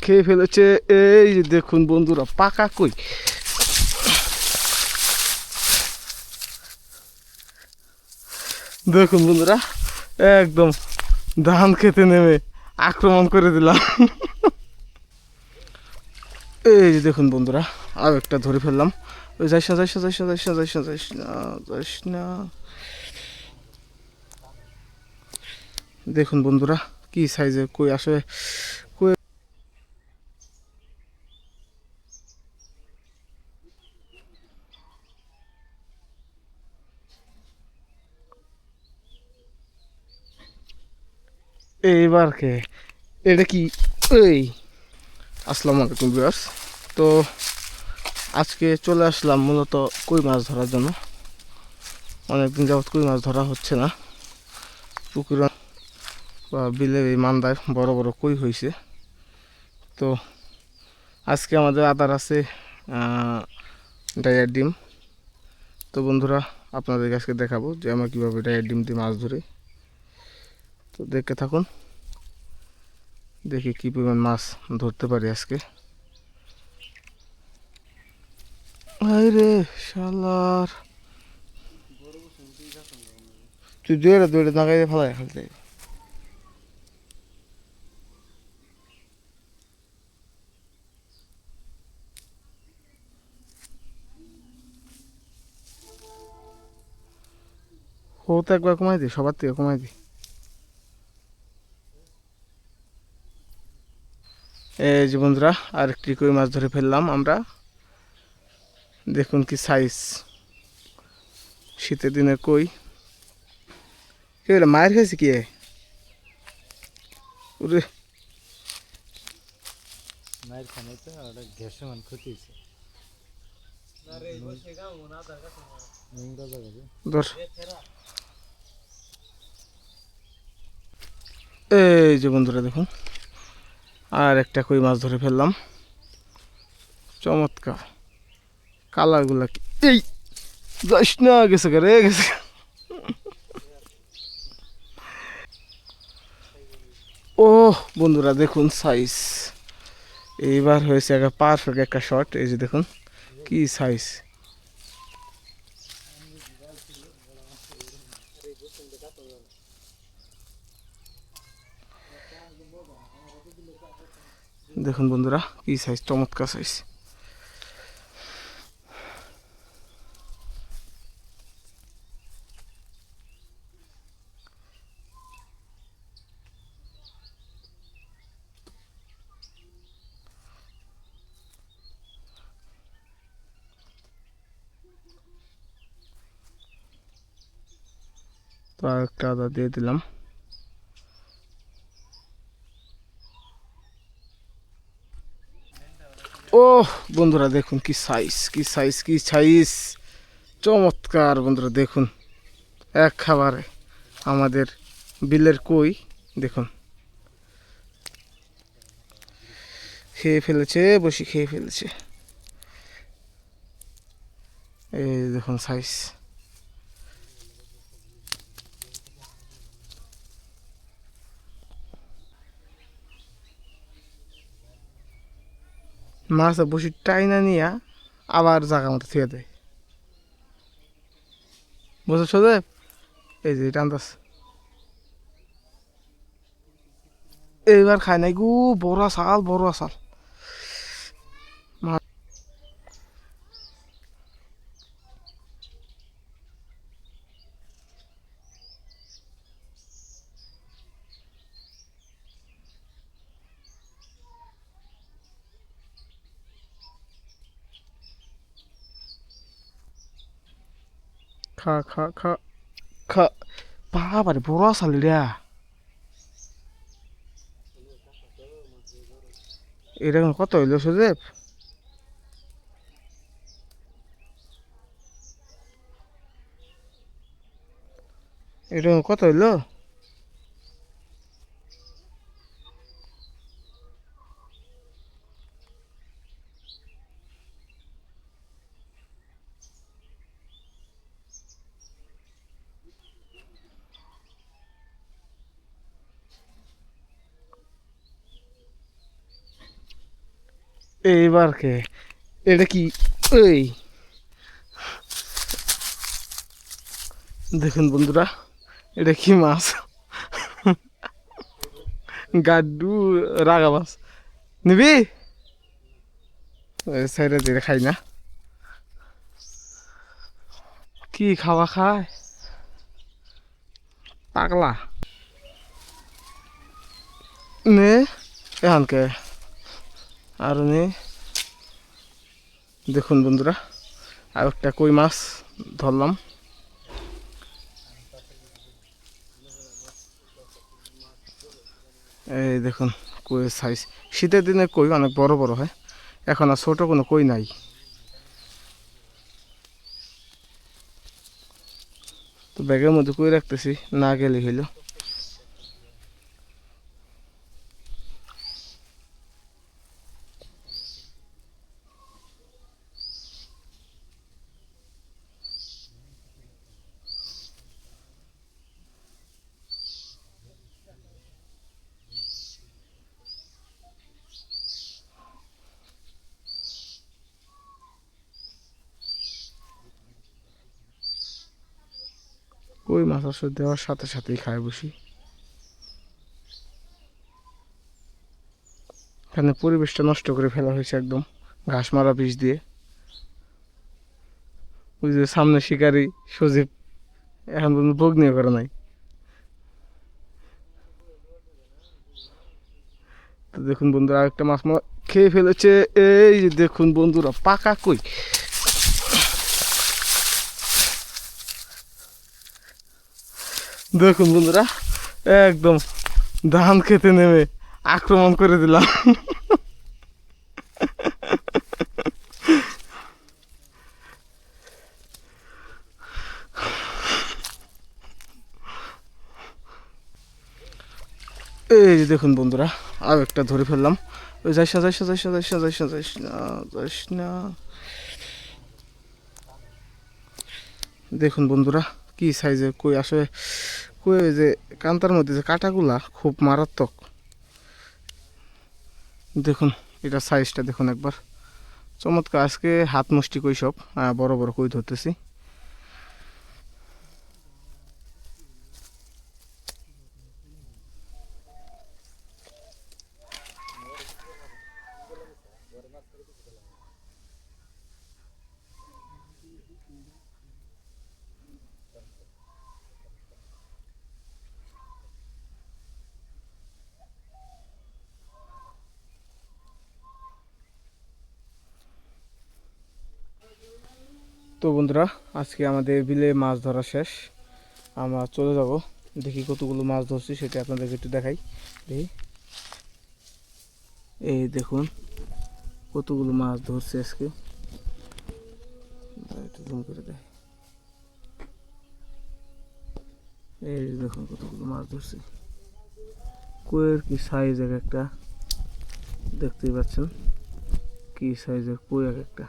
খেয়ে ফেলেছে। এই যে দেখুন বন্ধুরা, পাকা কই। দেখুন বন্ধুরা, একদম ধান খেতে নেমে আক্রমণ করে দিলাম। এই যে দেখুন বন্ধুরা, আর একটা ধরে ফেললাম। ওই যাইস না, যাইস না, যাইস না, যাইস না, যাইস না, যাইস না, যাইস না। দেখুন বন্ধুরা, কি সাইজে কই আসে। কই এইবার কে এটা কি? এই আসসালামু আলাইকুম ভিউয়ার্স। তো আজকে চলে আসলাম মূলত কই মাছ ধরার জন্য। অনেকদিন যাবত কই মাছ ধরা হচ্ছে না। পুকুর বা বিলের এই মান্দায় বড় বড় কই হয়েছে। তো আজকে আমাদের আদার আছে ডাইয়ার ডিম। তো বন্ধুরা, আপনাদের আজকে দেখাবো যে আমরা কীভাবে ডাইয়ার ডিম দিয়ে মাছ ধরি। তো দেখতে থাকুন, দেখি কী পরিমাণ মাছ ধরতে পারি আজকে। হাই রে শালার, তুই দৌড়ে দৌড়ে নাগাই ফেলাই খেলতে। ও তো একবার কমাই দি, সবার থেকে কমাই দি। এই যে বন্ধুরা, আরেকটি কই মাছ ধরে ফেললাম আমরা। দেখুন কি সাইজ, শীতের দিনের কই। কি হলো, মায়ের খেয়েছে কি? ওরে মায়ের খানে তো ওটা গ্যাসে মান ক্ষতি হয়েছে। ধর। এই যে বন্ধুরা দেখুন, আর একটা কই মাছ ধরে ফেললাম। চমৎকার কালারগুলা কি! এই যাস না, গেছে রে, গেছে। ও বন্ধুরা দেখুন সাইজ, এইবার হয়েছে একটা পারফেক্ট একটা শট। এই যে দেখুন কি সাইজ। দেখুন বন্ধুরা কি সাইজ, চমৎকার সাইজ। তো আর একটা আদা দিয়ে দিলাম। ও বন্ধুরা দেখুন কি সাইজ, কি সাইজ, কি সাইজ, চমৎকার বন্ধুরা দেখুন। এক খাবারে আমাদের বিলের কই দেখুন খেয়ে ফেলেছে, বসে খেয়ে ফেলেছে। এই দেখুন সাইজ। মাছ বসে টাইনা নিয়া আবার জায়গা মতো থুয়ে দেয়। বুঝেছো যে? এই যে এটা আন্দাজ। এইবার খাই নাই গু, বড় আসাল, বড় আসাল। খা খা খা খা, বাবারে বড় আসাল রে। এটা কত হইলো সুদেব? এটা কত হইলো? এইবার কে এটা কি? এই দেখুন বন্ধুরা, এটা কি মাছ? গাড্ডু রাগা মাছ নিবি? সাইডে যেটা খাই না, কি খাওয়া খায় পাগলা। নে এখানকে আর নে। দেখুন বন্ধুরা, আর একটা কই মাছ ধরলাম। এই দেখুন কইয়ের সাইজ, শীতের দিনে কই অনেক বড় বড় হয়, এখন আর ছোট কোনো কই নাই। তো ব্যাগের মধ্যে কই রাখতেছি, না গেলে হইলো। কই মাছ আসলে দেওয়ার সাথে সাথেই খায় বসি। এখানে পরিবেশটা নষ্ট করে ফেলা হয়েছে একদম, ঘাস মারা বিষ দিয়ে। ওই যে সামনে শিকারি সজীব এখন পর্যন্ত বগ্নিও করে নাই। তো দেখুন বন্ধুরা, আরেকটা মাছ খেয়ে ফেলেছে। এই যে দেখুন বন্ধুরা, পাকা কই। দেখুন বন্ধুরা, একদম ধান খেতে নেমে আক্রমণ করে দিলাম। এই যে দেখুন বন্ধুরা, আর একটা ধরে ফেললাম। ওই যাইস না যাইস না যাইস না যাইস না যাইস না যাইস না যাইস না। দেখুন বন্ধুরা, কি সাইজের কই আসলে। কই যে কান্তার মধ্যে যে কাঁটাগুলা খুব মারাত্মক। দেখুন এটা সাইজটা দেখুন একবার, চমৎকার। আজকে হাত মুষ্টি কই সব বড় বড় কই ধরতেছি। তো বন্ধুরা, আজকে আমাদের বিলে মাছ ধরা শেষ। আমরা চলে যাব, দেখি কতগুলো মাছ ধরছি সেটা আপনাদেরকে একটু দেখাই। দেখি, এই দেখুন কতগুলো মাছ ধরছে আজকে। একটু জুম করে দেয়। এই দেখুন কতগুলো মাছ ধরছে। কইয়ের কি সাইজ এক একটা, দেখতেই পাচ্ছেন কি সাইজের কই এক একটা।